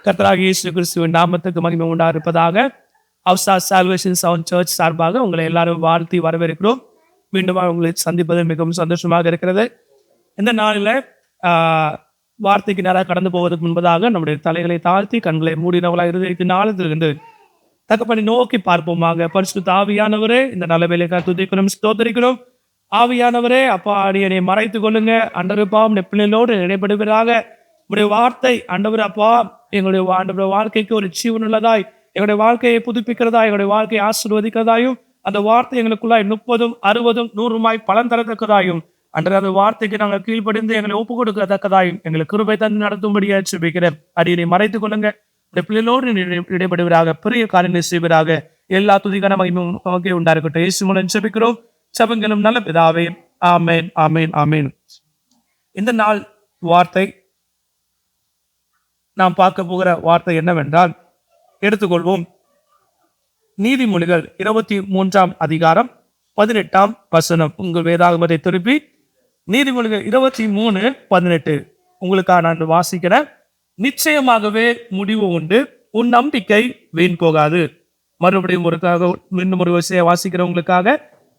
கர்த்தராகிய இயேசு கிறிஸ்துவின் நாமத்துக்கு மகிமை உண்டாயிருப்பதாக. அவுசா சால்வேஷன் சவுண்ட் சர்ச் சார்பாக உங்களை எல்லாரும் வாழ்த்தி வரவேற்கிறோம். மீண்டும் உங்களை சந்திப்பது மிகவும் சந்தோஷமாக இருக்கிறது. இந்த நாளில் வார்த்தைக்கு நேராக கடந்து போவதற்கு முன்பதாக நம்முடைய தலைகளை தாழ்த்தி கண்களை மூடினவர்களாக இருந்ததிலிருந்து தகப்பனை நோக்கி பார்ப்போமாக. பரிசுத்த ஆவியானவரே, இந்த நல்ல வேலைக்காக துதிக்கிறோம், ஸ்தோத்திரிக்கிறோம். ஆவியானவரே, அப்பா அடியனை மறைத்து கொள்ளுங்க. அண்டருப்பாம் நெப்பிலோடு இடைபடுவதாக உங்களுடைய வார்த்தை ஆண்டவர் அப்பா எங்களுடைய வாழ்க்கைக்கு ஒரு ஜீவனுள்ளதாய், எங்களுடைய வாழ்க்கையை புதுப்பிக்கிறதா, எங்களுடைய வாழ்க்கையை ஆசீர்வதிக்கிறதாயும், அந்த வார்த்தை எங்களுக்குள்ளாய் 30, 60, 100 பலன் தரத்தக்கதாயும், அன்றைய அந்த வார்த்தைக்கு நாங்கள் கீழ்ப்படிந்து எங்களை ஒப்பு கொடுக்கத்தக்கதாயும் எங்களுக்கு கிருபை தந்து நடத்தும்படியா ஜெபிக்கிறேன். அடியனை மறைத்துக் கொள்ளுங்க. பிள்ளைகளோடு இடைபடுவதாக, பெரிய காரியங்களை செய்வதாக. எல்லா துதிக்கான மகிமையும் உண்டாயிருக்கட்டும். இயேசு மூலம் ஜெபிக்கிறோம், ஜெபங்களும் நல்ல பிதாவே. ஆமேன், ஆமேன், ஆமேன். இந்த நாள் வார்த்தை நாம் பார்க்க போகிற வார்த்தை என்னவென்றால், எடுத்துக்கொள்வோம். நீதிமொழிகள் 23 அதிகாரம் 18 வசனம். உங்கள் வேதாகமத்தை திருப்பி நீதிமொழிகள் 23:18 உங்களுக்காக நான் வாசிக்கிறேன். நிச்சயமாகவே முடிவு உண்டு, உன் நம்பிக்கை வீண் போகாது. மறுபடியும் இன்னும் ஒரு விஷய வாசிக்கிறவங்களுக்காக,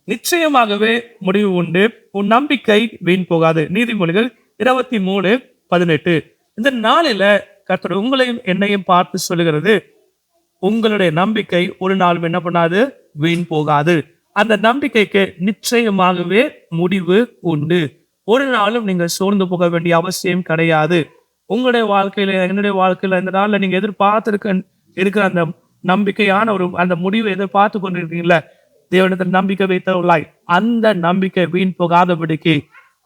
நிச்சயமாகவே முடிவு உண்டு, உன் நம்பிக்கை வீண் போகாது. நீதிமொழிகள் 23:18. இந்த நாளில கர்த்தர் உங்களையும் என்னையும் பார்த்து சொல்லுகிறது, உங்களுடைய நம்பிக்கை ஒரு நாளும் என்ன பண்ணாது, வீண் போகாது. அந்த நம்பிக்கைக்கு நிச்சயமாகவே முடிவு உண்டு. ஒரு நாளும் நீங்கள் சோர்ந்து போக வேண்டிய அவசியம் கிடையாது. உங்களுடைய வாழ்க்கையில, என்னுடைய வாழ்க்கையில இந்த நாள்ல நீங்க எதிர்பார்த்து இருக்கிற அந்த நம்பிக்கையான அந்த முடிவை எதிர்பார்த்து கொண்டிருக்கீங்களா, தேவனிடத்தில் நம்பிக்கை வைத்தவர்களாய், அந்த நம்பிக்கை வீண் போகாதபடிக்கு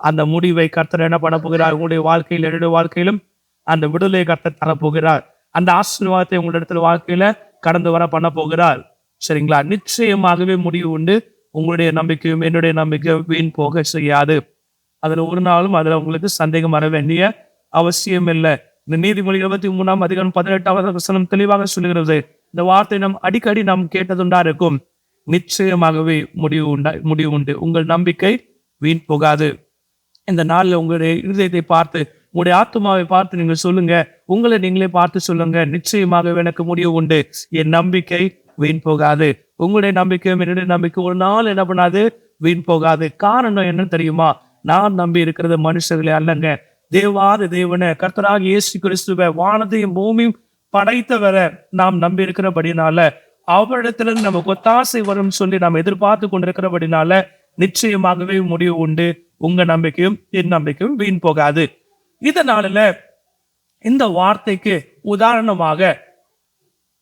அந்த முடிவை கர்த்தர் என்ன பண்ண போகிறார்? உங்களுடைய வாழ்க்கையில், என்னுடைய வாழ்க்கையிலும் அந்த விடுதலை கர்த்தர் தரப்போகிறார். அந்த ஆசீர்வாதத்தை உங்களிடத்துல வாழ்க்கையில கடந்து வர பண்ண போகிறார். சரிங்களா? நிச்சயமாகவே முடிவு உண்டு. உங்களுடைய நம்பிக்கையும் என்னுடைய நம்பிக்கையும் வீண் போக செய்யாது. அதுல ஒரு நாளும் அதுல உங்களுக்கு சந்தேகம் வர வேண்டிய அவசியம் இல்லை. இந்த நீதிமொழி 23 அதிகாரம் 18 வசனம் தெளிவாக சொல்லுகிறது. இந்த வார்த்தை அடிக்கடி நாம் கேட்டதுண்டா இருக்கும். நிச்சயமாகவே முடிவு உண்டு, உங்கள் நம்பிக்கை வீண் போகாது. இந்த நாளில் உங்களுடைய இருதயத்தை பார்த்து, உங்களுடைய ஆத்மாவை பார்த்து நீங்க சொல்லுங்க, உங்களை நீங்களே பார்த்து சொல்லுங்க, நிச்சயமாகவே எனக்கு முடிவு உண்டு, என் நம்பிக்கை வீண் போகாது. உங்களுடைய நம்பிக்கையும் என்னுடைய நம்பிக்கை ஒரு நாள் என்ன பண்ணாது, வீண் போகாது. காரணம் என்ன தெரியுமா? நான் நம்பி இருக்கிறது மனுஷர்களே அல்லங்க, தேவாதி தேவனை, கர்த்தராகிய இயேசு கிறிஸ்துவை, வானத்தையும் பூமியும் படைத்தவரை நாம் நம்பி இருக்கிறபடினால, அவரிடத்திலிருந்து நமக்கு ஒத்தாசை வரும் சொல்லி நாம் எதிர்பார்த்து கொண்டிருக்கிறபடினால நிச்சயமாகவே முடிவு உண்டு. உங்க நம்பிக்கையும் என் நம்பிக்கையும் வீண் போகாது. இதனால இந்த வார்த்தைக்கு உதாரணமாக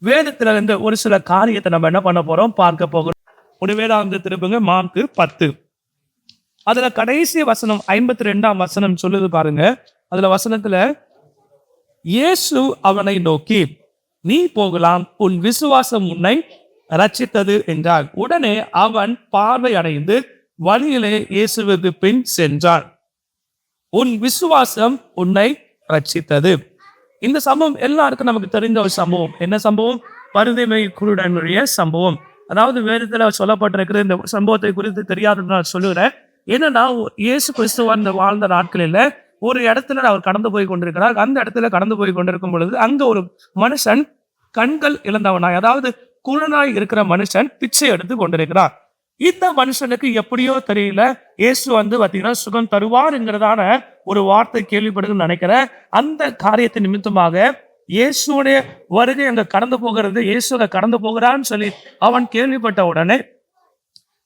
வேதத்துல இருந்து ஒரு சில காரியத்தை நம்ம என்ன பண்ண போறோம், பார்க்க போகிறோம். ஒரு வேதாந்த திருப்புங்க, மார்க்கு 10. அதுல கடைசி வசனம் 52 வசனம் சொல்லுது பாருங்க. அதுல வசனத்துல, இயேசு அவனை நோக்கி, நீ போகலாம், உன் விசுவாசம் உன்னை ரட்சித்தது என்றார். உடனே அவன் பார்வை அடைந்து வழியிலே இயேசுவுக்கு பின் சென்றான். உன் விசுவாசம் உன்னை ரட்சித்தது. இந்த சம்பவம் எல்லாருக்கும் நமக்கு தெரிந்த ஒரு சம்பவம். என்ன சம்பவம்? பரிதேமை குருடனுடைய சம்பவம். அதாவது வேதத்துல சொல்லப்பட்டிருக்கிற இந்த சம்பவத்தை குறித்து தெரியாதுன்னு நான் சொல்லுகிறேன். என்னன்னா, இயேசு கிறிஸ்துவ வாழ்ந்த நாட்களில் ஒரு இடத்துல அவர் கடந்து போய் கொண்டிருக்கிறார். அந்த இடத்துல கடந்து போய் கொண்டிருக்கும் பொழுது அங்க ஒரு மனுஷன் கண்கள் இழந்தவனாய், அதாவது குருடனாய் இருக்கிற மனுஷன் பிச்சை எடுத்து கொண்டிருக்கிறார். இந்த மனுஷனுக்கு எப்படியோ தெரியல, இயேசு பாத்தீங்கன்னா சுகம் தருவார்ங்கிறதான ஒரு வார்த்தை கேள்விப்படுதுன்னு நினைக்கிறேன். அந்த காரியத்தை நிமித்தமாக இயேசுடைய வருகை அங்க கடந்து போகிறது, இயேசு அங்க கடந்து போகிறான்னு சொல்லி அவன் கேள்விப்பட்ட உடனே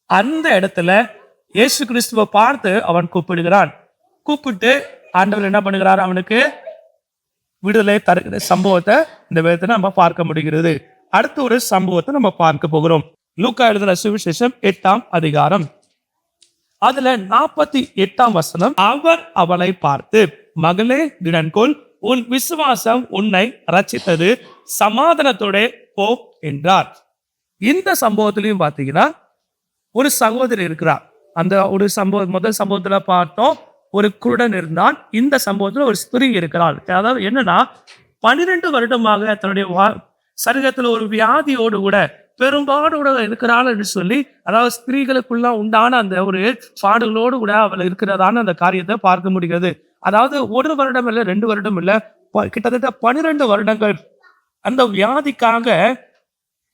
அந்த இடத்துல இயேசு கிறிஸ்துவை பார்த்து அவன் கூப்பிடுகிறான். கூப்பிட்டு ஆண்டவர் என்ன பண்ணுகிறார், அவனுக்கு விடுதலை தருகிற சம்பவத்தை இந்த வேதத்தை நம்ம பார்க்க முடிகிறது. அடுத்த ஒரு சம்பவத்தை நம்ம பார்க்க போகிறோம். லூக்கா எழுதின சுவிசேஷம் 8 அதிகாரம், அதுல 48 வசனம். அவர் அவளை பார்த்து, மகளே திடன்கொள், உன் விசுவாசம் உன்னை ரட்சித்தது, சமாதானத்தோட போ என்றார். இந்த சம்பவத்திலையும் பாத்தீங்கன்னா ஒரு சகோதரி இருக்கிறார். அந்த ஒரு சம்பவம், முதல் சம்பவத்துல பார்த்தோம், ஒரு குருடன் இருந்தான். இந்த சம்பவத்துல ஒரு ஸ்திரீ இருக்கிறாள். அதாவது என்னன்னா, 12 வருடமாக தன்னுடைய சரீரத்துல ஒரு வியாதியோடு கூட பெரும்பாடோட இருக்கிறாள் என்று சொல்லி, அதாவது ஸ்திரீகளுக்குள்ள உண்டான அந்த ஒரு பாடுகளோடு கூட அவள் இருக்கிறதான அந்த காரியத்தை பார்க்க முடிகிறது. அதாவது 1 வருடம் இல்லை, 2 வருடம் இல்லை, கிட்டத்தட்ட 12 வருடங்கள் அந்த வியாதிக்காக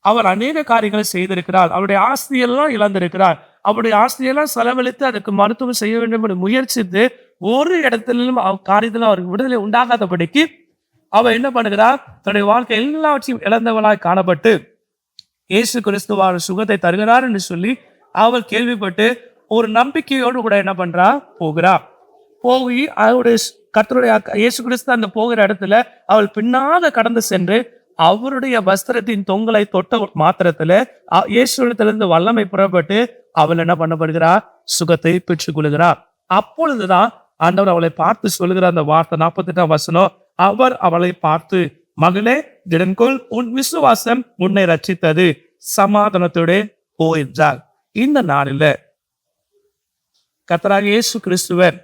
அவர் அநேக காரியங்களை செய்திருக்கிறார். அவருடைய ஆஸ்தியெல்லாம் இழந்திருக்கிறார். அவருடைய ஆஸ்தியெல்லாம் செலவழித்து அதுக்கு மருத்துவம் செய்ய வேண்டும் என்று முயற்சித்து ஒரு இடத்திலும் காரியத்திலும் அவருக்கு விடுதலை உண்டாகாதபடிக்கு அவர் என்ன பண்ணுகிறார்? தன்னுடைய வாழ்க்கை எல்லாவற்றையும் இழந்தவளாய் காணப்பட்டு இயேசு கிறிஸ்துவான சுகத்தை தருகிறார் என்று சொல்லி அவள் கேள்விப்பட்டு ஒரு நம்பிக்கையோடு கூட என்ன பண்றா? போகிறா. போய் அவருடைய கர்த்தருடைய இயேசு கிறிஸ்து அந்த போகிற இடத்துல அவள் பின்னாக கடந்து சென்று அவருடைய வஸ்திரத்தின் தொங்கலை தொட்ட மாத்திரத்துல இயேசுவிடத்திலிருந்து வல்லமை புறப்பட்டு அவள் என்ன பண்ணப்படுகிறார்? சுகத்தை பெற்றுக் கொள்கிறார். அப்பொழுதுதான் ஆண்டவர் அவளை பார்த்து சொல்லுகிற அந்த வார்த்தை 48ஆம் வசனம், அவர் அவளை பார்த்து, மகளே திடன்கொள், உன் விசுவாசம் உன்னை ரட்சித்தது, சமாதானத்தோட போ என்றார். இந்த நாளில கர்த்தராகிய இயேசு கிறிஸ்துவர்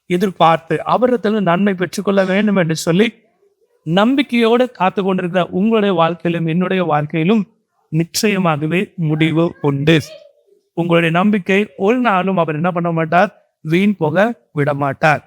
எதிர்பார்த்து அவரிடத்தில் நன்மை பெற்றுக்கொள்ள வேண்டும் என்று சொல்லி நம்பிக்கையோடு காத்து கொண்டிருக்கிற உங்களுடைய வாழ்க்கையிலும் என்னுடைய வாழ்க்கையிலும் நிச்சயமாகவே முடிவு உண்டு. உங்களுடைய நம்பிக்கை ஒரு நாளும் அவர் என்ன பண்ண மாட்டார்? வீண் போக விட மாட்டார்.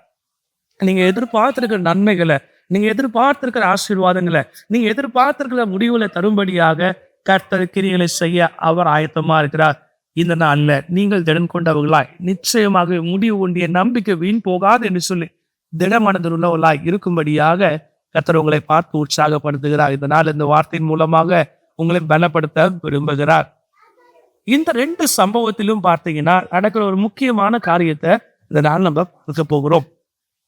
நீங்க எதிர்பார்த்திருக்கிற நன்மைகளை, நீங்க எதிர்பார்த்திருக்கிற ஆசீர்வாதங்களை, நீங்க எதிர்பார்த்திருக்கிற முடிவுகளை தரும்படியாக கர்த்தர் கிரியைகளை செய்ய அவர் ஆயத்தமா இருக்கிறார். இந்த நாள்ல நீங்கள் திடன் கொண்டவர்களாய் நிச்சயமாக முடிவு உண்டிய நம்பிக்கை வீண் போகாது என்று சொல்லி திடமனதில் உள்ளவர்களாய் இருக்கும்படியாக கர்த்தர் உங்களை பார்த்து உற்சாகப்படுத்துகிறார். இந்த நாள் இந்த வார்த்தையின் மூலமாக உங்களை பலப்படுத்த விரும்புகிறார். இந்த 2 சம்பவத்திலும் பார்த்தீங்கன்னா நடக்கிற ஒரு முக்கியமான காரியத்தை இந்த நாள் நம்ம பார்க்க போகிறோம்.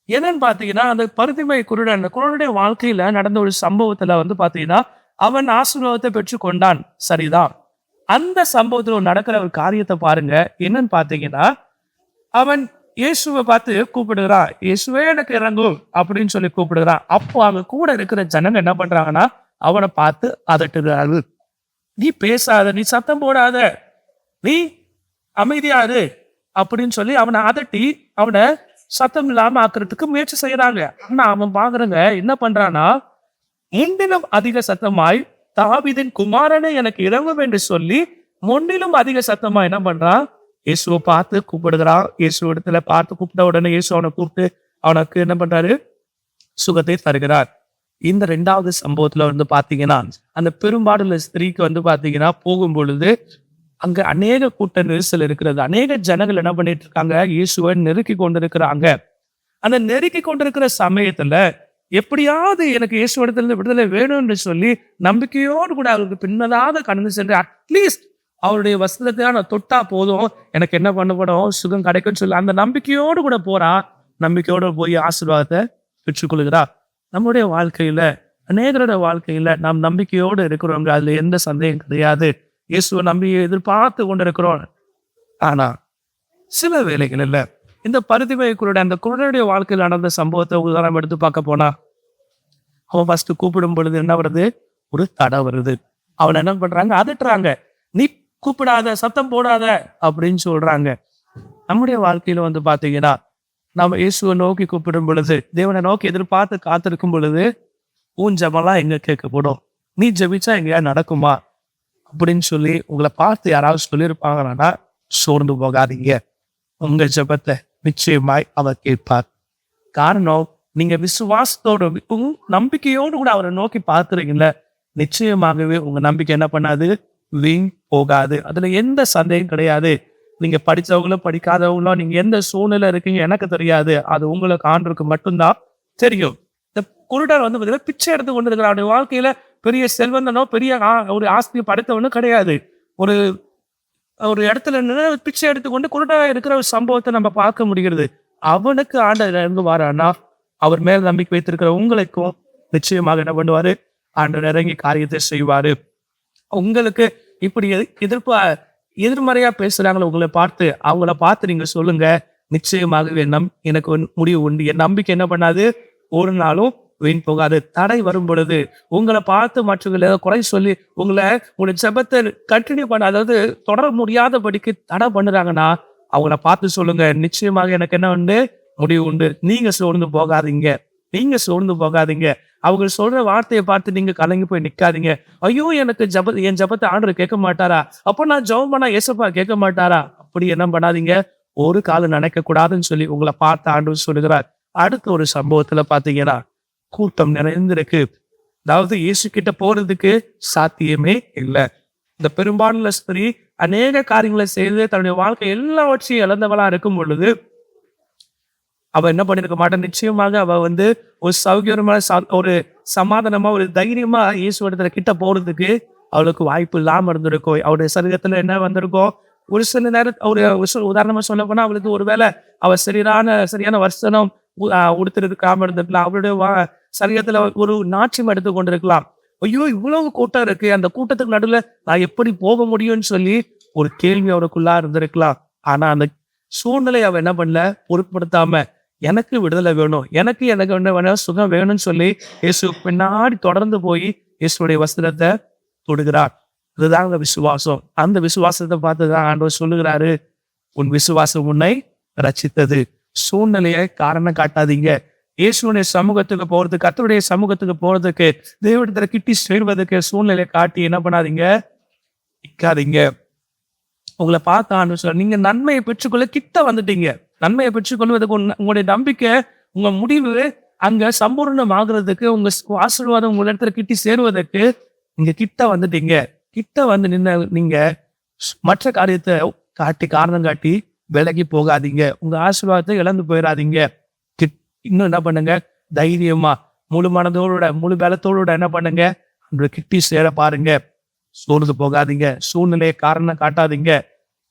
என்னன்னு பார்த்தீங்கன்னா, அந்த பரிதிமை குருடன், அந்த குருடனுடைய வாழ்க்கையில நடந்த ஒரு சம்பவத்துல பார்த்தீங்கன்னா, அவன் ஆசீர்வாதத்தை பெற்று கொண்டான், சரிதான். அந்த சம்பவத்துல நடக்கிற ஒரு காரியத்தை பாருங்க. என்னன்னு பார்த்தீங்கன்னா, அவன் இயேசுவை பார்த்து கூப்பிடுகிறான், இயேசுவே எனக்கு இறங்கும் அப்படின்னு சொல்லி கூப்பிடுகிறான். அப்போ அவங்க கூட இருக்கிற ஜனங்க என்ன பண்றாங்கன்னா, அவனை பார்த்து அதட்டுகிறார்கள். நீ பேசாத, நீ சத்தம் போடாத, நீ அமைதியாரு அப்படின்னு சொல்லி அவனை அதட்டி அவனை சத்தம் இல்லாம ஆக்குறதுக்கு முயற்சி செய்யறாங்க. ஆனா அவன் பாக்குறங்க என்ன பண்றான்னா, முன்னிலும் அதிக சத்தமாய் தாவீதின் குமாரனே எனக்கு இறங்கும் என்று சொல்லி முன்னிலும் அதிக சத்தமா என்ன பண்றான்? இயேசுவை பார்த்து கூப்பிடுகிறான். இயேசு இடத்துல பார்த்து கூப்பிட்ட உடனே இயேசு அவனை கூப்பிட்டு அவனுக்கு என்ன பண்றாரு? சுகத்தை தருகிறார். இந்த 2வது சம்பவத்துல பாத்தீங்கன்னா, அந்த பெரும்பாடுள்ள ஸ்திரீக்கு பாத்தீங்கன்னா போகும் பொழுது அங்க அநேக கூட்ட நெரிசல் இருக்கிறது. அநேக ஜனங்கள் என்ன பண்ணிட்டு இருக்காங்க? இயேசுவை நெருக்கி கொண்டிருக்கிறாங்க. அந்த நெருக்கி கொண்டிருக்கிற சமயத்துல எப்படியாவது எனக்கு இயேசு இடத்துல விடுதலை வேணும்னு சொல்லி நம்பிக்கையோடு கூட அவருக்கு பின்னதாக கடந்து சென்று அட்லீஸ்ட் அவருடைய வஸ்திரத்தை நான் தொட்டா போதும், எனக்கு என்ன பண்ணப்படும்? சுகம் கிடைக்கும்னு சொல்லி அந்த நம்பிக்கையோடு கூட போறா. நம்பிக்கையோடு போய் ஆசீர்வாதத்தை பெற்றுக்கொள்கிறா. நம்முடைய வாழ்க்கையில, அநேகரோட வாழ்க்கையில நாம் நம்பிக்கையோடு இருக்கிறோம், அதுல எந்த சந்தேகம் கிடையாது. இயேசுவை நம்பி எதிர்பார்த்து கொண்டிருக்கிறோம். ஆனா சில வேளைகள் இல்ல, இந்த பரிதிமை குருடன், அந்த குருடனுடைய வாழ்க்கையில் நடந்த சம்பவத்தை உதாரணம் எடுத்து பார்க்க போனா, அவன் ஃபர்ஸ்ட் கூப்பிடும் பொழுது என்ன வருது? ஒரு தடை வருது. அவன் என்ன பண்றாங்க? அதட்டுறாங்க. நீ கூப்பிடாத, சத்தம் போடாத அப்படின்னு சொல்றாங்க. நம்முடைய வாழ்க்கையில பாத்தீங்கன்னா, நம்ம இயேசுவை நோக்கி கூப்பிடும் பொழுது, தேவனை நோக்கி எதிர்பார்த்து காத்திருக்கும் பொழுது உன் ஜெபம்லாம் எங்க கேட்கப்படும்? நீ ஜெபிச்சா எங்கேயா நடக்குமா அப்படின்னு சொல்லி உங்களை பார்த்து யாராவது சொல்லியிருப்பாங்கன்னா சோர்ந்து போகாதீங்க. உங்க ஜெபத்தை நிச்சயமாய் அவர் கேட்பார். காரணம், நீங்க விசுவாசத்தோட நம்பிக்கையோடு கூட அவரை நோக்கி பார்த்துறீங்கல்ல, நிச்சயமாகவே உங்க நம்பிக்கை என்ன பண்ணாது? வீண் போகாது. அதுல எந்த சந்தேகம் கிடையாது. நீங்க படிச்சவங்களோ படிக்காதவங்களோ நீங்க எந்த சூழ்நிலை இருக்கீங்க எனக்கு தெரியாது, அது உங்களுக்கு ஆண்டவருக்கு மட்டும்தான் தெரியும். இந்த குருடர் பார்த்தீங்கன்னா பிச்சை எடுத்து கொண்டு இருக்கிற அவருடைய வாழ்க்கையில பெரிய செல்வந்தனோ பெரிய ஒரு ஆஸ்தியை படைத்தவனோ கிடையாது. ஒரு இடத்துல நின்று பிச்சை எடுத்துக்கொண்டு குருடா இருக்கிற ஒரு சம்பவத்தை நம்ம பார்க்க முடிகிறது. அவனுக்கு ஆண்டவர் இறங்கு வாரானா, அவர் மேல் நம்பிக்கை வைத்திருக்கிற உங்களுக்கும் நிச்சயமாக என்ன பண்ணுவாரு? ஆண்டவர் இறங்கி காரியத்தை செய்வாரு. உங்களுக்கு இப்படி எதிர்மறையா பேசுறாங்களோ உங்களை பார்த்து, அவங்கள பார்த்து நீங்க சொல்லுங்க, நிச்சயமாகவே எனக்கு முடிவு உண்டு. என் நம்பிக்கை என்ன பண்ணாது? ஒரு நாளும் வீண் போகாது. தடை வரும் பொழுது உங்களை பார்த்து மற்றவங்களை குறை சொல்லி உங்களுடைய ஜெபத்தை கண்டினியூ பண்ண, அதாவது தொடர முடியாதபடிக்கு தடை பண்ணுறாங்கன்னா அவங்கள பார்த்து சொல்லுங்க, நிச்சயமாக எனக்கு என்ன உண்டு? முடிவு உண்டு. நீங்க சோர்ந்து போகாதீங்க, நீங்க சோர்ந்து போகாதீங்க. அவங்க சொல்ற வார்த்தையை பார்த்து நீங்க கலங்கி போய் நிக்காதீங்க. ஐயோ, எனக்கு என் ஜெபத்தை ஆண்டவர் கேட்க மாட்டாரா? அப்போ நான் ஜெபம் பண்ணா ஏசப்பா கேட்க மாட்டாரா? அப்படி என்ன பண்ணாதீங்க, ஒரு காலம் நினைக்க கூடாதுன்னு சொல்லி உங்களை பார்த்து ஆண்டவர் சொல்லுகிறார். அடுத்த ஒரு சம்பவத்துல பாத்தீங்கன்னா, கூட்டம் நிறைந்திருக்கு. அதாவது இயேசு கிட்ட போறதுக்கு சாத்தியமே இல்லை. இந்த பெரும்பாலான ஸ்திரீ அநேக காரியங்களை செய்து தன்னுடைய வாழ்க்கை எல்லாவற்றையும் இழந்தவளா இருக்கும் பொழுது அவ என்ன பண்ணிருக்க மாட்டான். நிச்சயமாக அவ ஒரு சௌகரியமா ஒரு சமாதானமா ஒரு தைரியமா இயேசுவிடத்துல கிட்ட போறதுக்கு அவளுக்கு வாய்ப்பு இல்லாம இருந்திருக்கும். அவருடைய சரீரத்துல என்ன வந்திருக்கும், ஒரு சில நேரம் உதாரணமா சொல்ல போனா அவளுக்கு ஒருவேளை அவ சரியான வசனம் உடுத்துறதுக்காம இருந்திருக்கலாம். அவளுடைய சரீரத்துல ஒரு நாட்சியம் எடுத்து கொண்டிருக்கலாம். ஐயோ இவ்வளவு கூட்டம் இருக்கு, அந்த கூட்டத்துக்கு நடுவுல நான் எப்படி போக முடியும்னு சொல்லி ஒரு கேள்வி அவருக்குள்ளா இருந்திருக்கலாம். ஆனா அந்த சூழ்நிலை அவ என்ன பண்ணல, பொருட்படுத்தாம எனக்கு விடுதலை வேணும், எனக்கு என்ன வேணும், சுகம் வேணும்னு சொல்லி இயேசு பின்னாடி தொடர்ந்து போய் இயேசுடைய வஸ்திரத்தை தொடுகிறார். அதுதான் அந்த விசுவாசம். அந்த விசுவாசத்தை பார்த்துதான் ஆண்டவர் சொல்லுகிறாரு, உன் விசுவாசம் உன்னை ரட்சித்தது. சூழ்நிலையை காரணம் காட்டாதீங்க. இயேசுடைய சமூகத்துக்கு போறதுக்கு, கர்த்தருடைய சமூகத்துக்கு போறதுக்கு, தேவனிடத்துல கிட்டி சேர்வதற்கு சூழ்நிலையை காட்டி என்ன பண்ணாதீங்க, நிக்காதீங்க. உங்களை பார்த்து ஆண்டவர் சொல்ல, நீங்க நன்மையை பெற்றுக்கொள்ள கிட்ட வந்துட்டீங்க. நன்மையை பெற்றுக்கொள்வதற்கு உங்களுடைய நம்பிக்கை, உங்க முடிவு அங்க சம்பூர்ணம் ஆகுறதுக்கு, உங்க ஆசீர்வாதம் உங்க இடத்துல கிட்டி சேருவதற்கு நீங்க கிட்ட வந்துட்டீங்க. கிட்ட வந்து நீங்க மற்ற காரியத்தை காரணம் காட்டி விலகி போகாதீங்க. உங்க ஆசீர்வாதத்தை இழந்து போயிடாதீங்க. இன்னும் என்ன பண்ணுங்க, தைரியமா முழு மனதோட முழு பலத்தோட என்ன பண்ணுங்க, கிட்டி சேர பாருங்க. சோர்ந்து போகாதீங்க. சூழ்நிலையை காரணம் காட்டாதீங்க.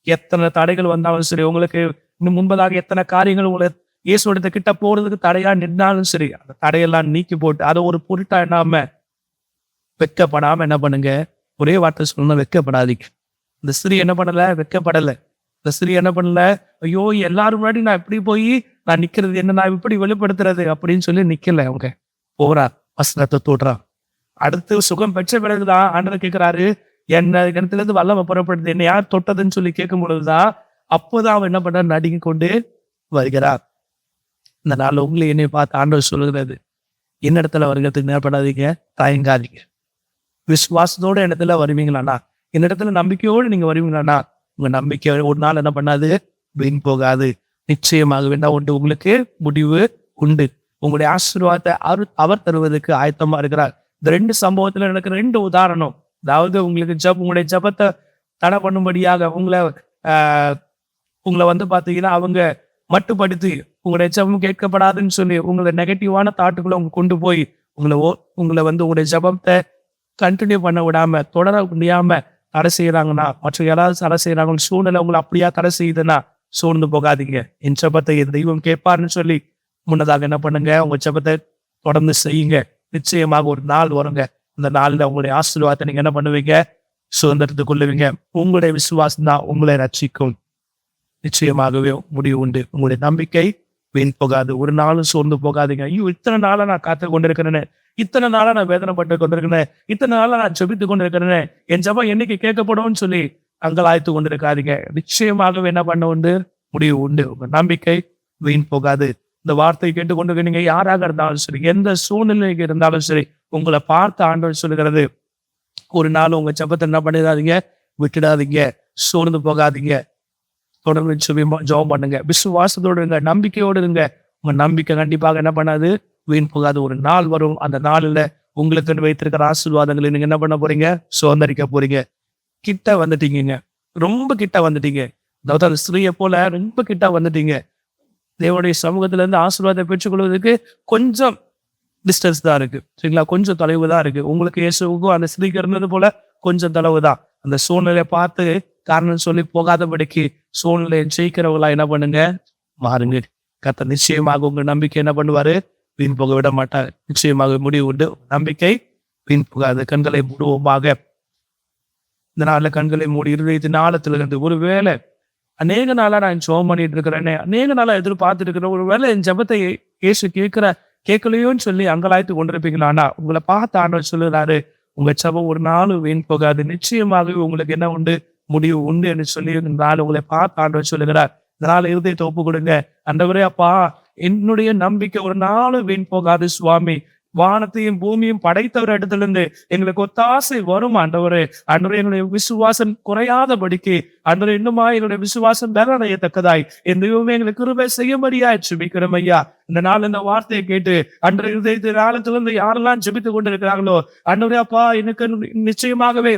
எத்தனை தடைகள் வந்தாலும் சரி, உங்களுக்கு இன்னும் முன்பதாக எத்தனை காரியங்கள் உங்களை இயேசுவிடத்தை கிட்ட போறதுக்கு தடையா நின்றாலும் சரி, அந்த தடையெல்லாம் நீக்கி போட்டு அதை ஒரு பொருட்டா எண்ணாம, வெட்கப்படாம என்ன பண்ணுங்க, ஒரே வார்த்தை சொல்லணும், வெட்கப்படாதீங்க. இந்த ஸ்திரீ என்ன பண்ணல, வெட்கப்படல. இந்த ஸ்திரீ என்ன பண்ணல, ஐயோ எல்லாரும் முன்னாடி நான் இப்படி போய் நான் நிக்கிறது என்ன, நான் இப்படி வெளிப்படுத்துறது அப்படின்னு சொல்லி நிக்கல. அவங்க போறா, வஸ்திரத்தை தொடுறா. அடுத்து சுகம் பெற்ற பிறகுதான் ஆண்டவர் கேட்கிறாரு, என்ன இடத்துல இருந்து வல்லமை புறப்படுது, என்ன யார் தொட்டதுன்னு சொல்லி கேட்கும் பொழுதுதான் அப்போதான் அவன் என்ன பண்ற, நடுங்கி கொண்டு வருகிறார். இந்த நாள் உங்களை என்னை பார்த்து ஆண்டவர் சொல்லுகிறது, என்னிடத்துல வருகிறதுக்கு நேரப்படாதீங்க, தயங்காதீங்க. விசுவாசத்தோட இடத்துல வருவீங்களாண்ணா, என்னிடத்துல நம்பிக்கையோடு நீங்க வருவீங்களாண்ணா, உங்க நம்பிக்கை ஒரு நாள் என்ன பண்ணாது, வீண் போகாது. நிச்சயமாக வேண்டாம் உண்டு, உங்களுக்கு முடிவு உண்டு. உங்களுடைய ஆசீர்வாதத்தை அவர் தருவதற்கு ஆயத்தமா இருக்கிறார். இந்த 2 சம்பவத்துல எனக்கு 2 உதாரணம். அதாவது உங்களுக்கு உங்களுடைய ஜபத்தை தடை பண்ணும்படியாக உங்களை பாத்தீங்கன்னா அவங்க மட்டுப்படுத்தி உங்களுடைய ஜபம் கேட்கப்படாதுன்னு சொல்லி உங்களை நெகட்டிவான தாட்டுக்குள்ள கொண்டு போய் உங்களை உங்களுடைய ஜபத்தை கண்டினியூ பண்ண விடாம, தொடர முடியாம தடை செய்யறாங்கன்னா, மற்ற யாராவது தடை செய்யறாங்கன்னு சூழ்நிலை உங்களை அப்படியா தடை செய்யுதுன்னா சோர்ந்து போகாதீங்க. என் ஜபத்தை என் தெய்வம் கேட்பாருன்னு சொல்லி முன்னதாக என்ன பண்ணுங்க, உங்க ஜபத்தை தொடர்ந்து செய்யுங்க. நிச்சயமாக ஒரு நாள் வருங்க, அந்த நாள்ல உங்களுடைய ஆசீர்வாதத்தை நீங்க என்ன பண்ணுவீங்க, சுதந்திரத்துக் கொள்ளுவீங்க. உங்களுடைய விசுவாசம் தான் உங்களை ரட்சிக்கும். நிச்சயமாகவே முடிவு உண்டு. உங்களுடைய நம்பிக்கை வீண் போகாது. ஒரு நாளும் சோர்ந்து போகாதீங்க. ஐயோ இத்தனை நாளா நான் காத்து கொண்டிருக்கிறேன்னு, இத்தனை நாளா நான் வேதனைப்பட்டு கொண்டிருக்கிறேன், இத்தனை நாளா நான் ஜெபித்து கொண்டிருக்கிறேன், என் ஜபம் என்னைக்கு கேட்கப்படும்னு சொல்லி அங்கலாய்த்து கொண்டிருக்காதீங்க. நிச்சயமாகவே என்ன பண்ண உண்டு, முடிவு உண்டு. உங்க நம்பிக்கை வீண் போகாது. இந்த வார்த்தை கேட்டுக்கொண்டு நீங்க யாராக இருந்தாலும் சரி, எந்த சூழ்நிலைக்கு இருந்தாலும் சரி, உங்களை பார்த்து ஆண்டவர் சொல்லுகிறது, ஒரு நாள் உங்க ஜபத்தை என்ன பண்ணிடாதீங்க, விட்டுடாதீங்க, சோர்ந்து போகாதீங்க. தொடர்ந்து ஜெபம் பண்ணுங்க, விசுவாசத்தோடு இருங்க, நம்பிக்கையோடு இருங்க. உங்க நம்பிக்கை கண்டிப்பாக என்ன பண்ணாது, வீண் போகாது. ஒரு நாள் வரும், அந்த நாளில் உங்களுக்கு வைத்திருக்கிற ஆசீர்வாதங்களை நீங்க என்ன பண்ண போறீங்க, சுதந்திரிக்க போறீங்க. கிட்ட வந்துட்டீங்க, ரொம்ப கிட்ட வந்துட்டீங்க. அதாவது அந்த ஸ்திரீயை போல ரொம்ப கிட்ட வந்துட்டீங்க. தேவனுடைய சமூகத்துல இருந்து ஆசீர்வாதத்தை பெற்றுக்கொள்வதற்கு கொஞ்சம் டிஸ்டன்ஸ் தான் இருக்கு, சரிங்களா, கொஞ்சம் தொலைவு தான் இருக்கு. உங்களுக்கு இயேசுவுக்கும் அந்த ஸ்திரீக்கு இருந்தது போல கொஞ்சம் தொலைவு தான். அந்த சூழ்நிலையை பார்த்து காரணம் சொல்லி போகாதபடிக்கு சூழ்நிலையை ஜெயிக்கிறவங்களா என்ன பண்ணுங்க, மாறுங்க. கர்த்தர் நிச்சயமாக உங்க நம்பிக்கை என்ன பண்ணுவாரு, வீண் போக விட மாட்டார். நிச்சயமாக முடிவு உண்டு. நம்பிக்கை வீண் போகாது. கண்களை மூடுவோமாக. இந்த நாள்ல கண்களை மூடி இருதயத்தின் ஆழத்துல இருந்து, ஒருவேளை அநேக நாளா நான் ஜெபம் பண்ணிட்டு இருக்கிறேன்னு, அநேக நாளா எதிர்பார்த்துட்டு இருக்கிறேன், ஒருவேளை என் ஜெபத்தை இயேசு கேட்கலையோன்னு சொல்லி அங்கலாய்த்து கொண்டிருப்பீங்களானா, உங்களை பார்த்து ஆண்டவர் சொல்லுறாரு, உங்க ஜெபம் ஒரு நாளும் வீண் போகாது. நிச்சயமாகவே உங்களுக்கு என்ன உண்டு, முடிவு உண்டு என்று சொல்லி இந்த நாள் உங்களை பார்த்து ஆண்டவர் சொல்லுகிறார். இதனால இருதயத்தை ஒப்பு கொடுங்க. ஆண்டவரே அப்பா, என்னுடைய நம்பிக்கை ஒரு நாளும் வீண் போகாது சுவாமி. வானத்தையும் பூமியும் படைத்தவர் இடத்திலிருந்து எங்களுக்கு ஒத்தாசை வரும் ஆண்டவரே. ஆண்டவரே, எங்களுடைய விசுவாசம் குறையாதபடிக்கு ஆண்டவரே இன்னுமா எங்களுடைய விசுவாசம் பலனடையத்தக்கதாய் என் தெய்வமே எங்களுக்கு கிருபை செய்யும்படியாய் ஜெபிக்கிறோம் ஐயா. இந்த நாள் இந்த வார்த்தையை கேட்டு அன்றைய இதயத்தின் ஆழத்திலிருந்து யாரெல்லாம் ஜெபித்துக் கொண்டிருக்கிறார்களோ ஆண்டவரே அப்பா, எனக்கு நிச்சயமாகவே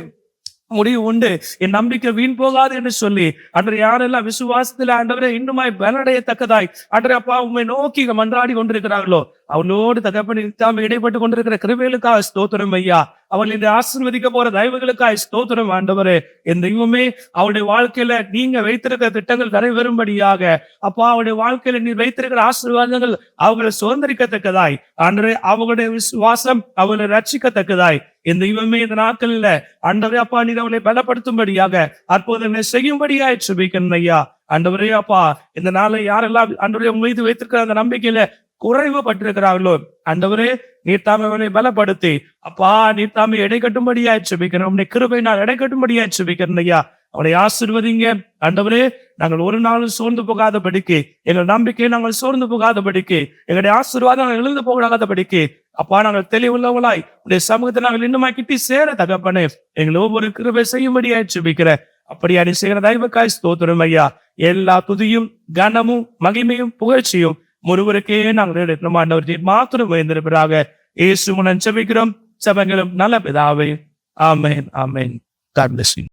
முடிவு உண்டு, என் நம்பிக்கை வீண் போகாது என்று சொல்லி அன்றைய யாரெல்லாம் விசுவாசத்துல ஆண்டவரே இன்னுமாய் பலனடையத்தக்கதாய் அன்றைய அப்பா உண்மை நோக்கி மன்றாடி கொண்டிருக்கிறார்களோ அவளோடு தகப்பன் தாம் இடைப்பட்டு கொண்டிருக்கிற கிருபைகளுக்காக ஸ்தோத்திரம் ஐயா. அவள் இந்த ஆசீர்வதிக்க போற தயவுகளுக்காக ஸ்தோத்திரம் ஆண்டவரே. என் தெய்வமே, அவளுடைய வாழ்க்கையில நீங்க வைத்திருக்கிற திட்டங்கள் நிறைவேறும்படியாக அப்பா, அவளுடைய வாழ்க்கையில நீ வைத்திருக்கிற ஆசீர்வாதங்கள் அவங்களை சுதந்திரிக்கத்தக்கதாய் ஆண்டவரே, அவங்களுடைய விசுவாசம் அவங்களை ரட்சிக்கத்தக்கதாய் என் தெய்வமே இந்த நாட்களில் ஆண்டவரே அப்பா, நீ அவளை பலப்படுத்தும்படியாக அற்புதங்களை செய்யும்படியாய் ஜெபிக்கிறேன் ஐயா. ஆண்டவரே அப்பா, இந்த நாளை யாரெல்லாம் ஆண்டவரே மீது வைத்திருக்கிற அந்த நம்பிக்கையில குறைவுபட்டிருக்கிறார்களோ ஆண்டவரே, நீர் தாமே அவனை பலப்படுத்தி அப்பா, நீர் தாமே எடை கட்டும்படியாய் ஜெபிக்கிறேன். உன்னை கிருபை நான் எடை கட்டும்படியாய் ஜெபிக்கிறேன் ஐயா. அவளை ஆசீர்வதிங்க ஆண்டவரே. நாங்கள் ஒரு நாளும் சோர்ந்து போகாதபடிக்கு, எங்கள் நம்பிக்கையை நாங்கள் சோர்ந்து போகாதபடிக்கு, எங்களுடைய ஆசீர்வாதம் நாங்கள் எழுந்து போகாதபடிக்கு அப்பா, நாங்கள் தெளிவுள்ளவளாய் உடைய சமூகத்தை நாங்கள் இன்னுமா கிட்டி சேர தகப்பனே எங்களை ஒவ்வொரு கிருபை செய்யும்படியாய் ஜெபிக்கிறேன். அப்படியா நீ செய்கிற தயவுக்காய் ஸ்தோத்திரம் ஐயா. எல்லா துதியும் கனமும் மகிமையும் புகழ்ச்சியும் ஒருவருக்கே நாங்கள் எடுக்கிறோம் ஆண்டவர் மாத்திரம் உயர்ந்திருப்பதாக இயேசு மூலம் ஜெபிக்கிறோம். சபைகளும் நல்ல பிதாவே. ஆமென், ஆமென். God bless you.